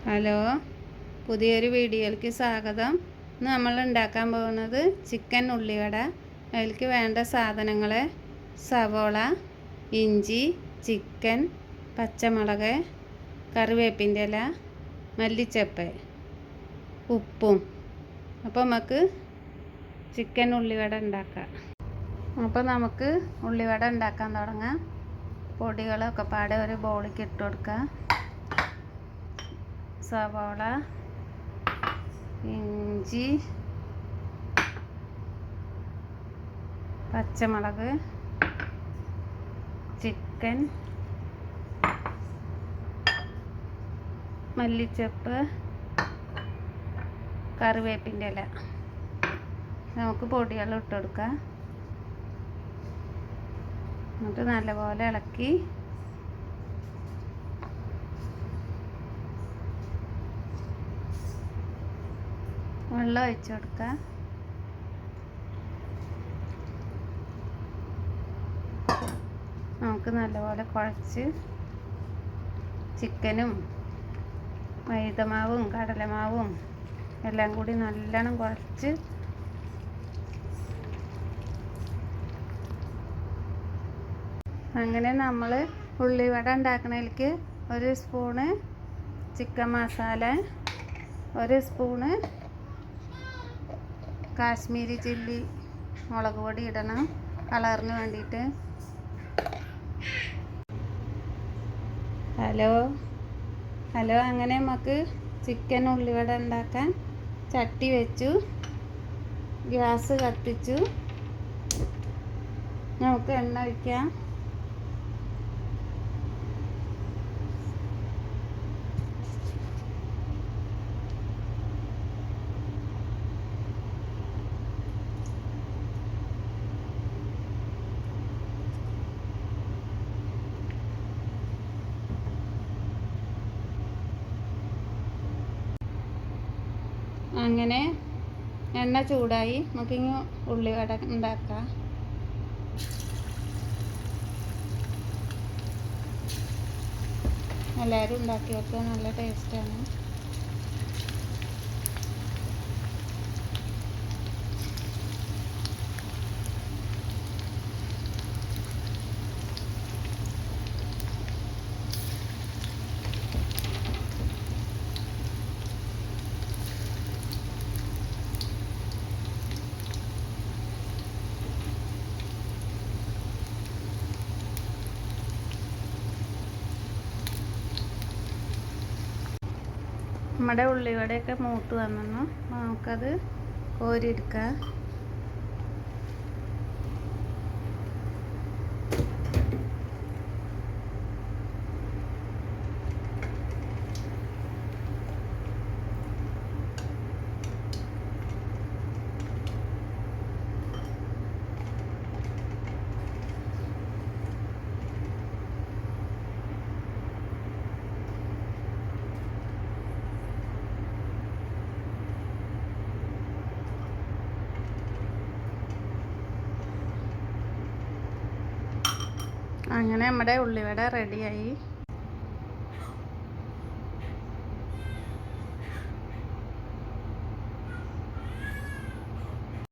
Hello, പുതിയൊരു വീഡിയോയിലേക്ക് സ്വാഗതം. ഇന്ന് നമ്മൾ ഉണ്ടാക്കാൻ പോകുന്നത് ചിക്കൻ ഉള്ളിവട. അതിലേക്ക് വേണ്ട സാധനങ്ങൾ: സവോള, ഇഞ്ചി, ചിക്കൻ, പച്ചമുളക്, കറിവേപ്പിൻ്റെ ഇല, മല്ലിച്ചപ്പ്, ഉപ്പും. അപ്പോൾ നമുക്ക് ചിക്കൻ ഉള്ളിവട ഉണ്ടാക്കാം. അപ്പോൾ നമുക്ക് ഉള്ളിവട ഉണ്ടാക്കാൻ തുടങ്ങാം. പൊടികളൊക്കെ പാടെ ഒരു ബൗളിലേക്ക് ഇട്ട് കൊടുക്കുക. സവാള, ഇഞ്ചി, പച്ചമുളക്, ചിക്കൻ, മല്ലിച്ചപ്പ്, കറിവേപ്പിൻ്റെ ഇല. നമുക്ക് പൊടികൾ ഇട്ട് കൊടുക്കാം. എന്നിട്ട് നല്ലപോലെ ഇളക്കി വെള്ളം ഒഴിച്ച് കൊടുക്കുക. നമുക്ക് നല്ലപോലെ കുഴച്ച് ചിക്കനും മൈദമാവും കടലമാവും എല്ലാം കൂടി നല്ലോണം കുഴച്ച് അങ്ങനെ നമ്മൾ ഉള്ളിവട ഉണ്ടാക്കണതിലേക്ക് ഒരു സ്പൂണ് ചിക്കൻ മസാല, ഒരു സ്പൂണ് കാശ്മീരി ചില്ലി മുളക് പൊടി ഇടണം, കളറിന് വേണ്ടിയിട്ട്. ഹലോ അങ്ങനെ നമുക്ക് ചിക്കൻ ഉള്ളിവട ഉണ്ടാക്കാൻ ചട്ടി വെച്ചു, ഗ്യാസ് കത്തിച്ചു. നമുക്ക് എണ്ണ ഒഴിക്കാം. അങ്ങനെ എണ്ണ ചൂടായി, നമുക്കിനി ഉള്ളിവട ഉണ്ടാക്കാം. എല്ലാവരും ഉണ്ടാക്കി വെക്കുക, നല്ല ടേസ്റ്റാണ്. നമ്മുടെ ഉള്ളിവടയൊക്കെ മൂത്ത് വന്നു. നമുക്കത് കോരിയെടുക്കാം. അങ്ങനെ നമ്മുടെ ഉള്ളിവട റെഡിയായി.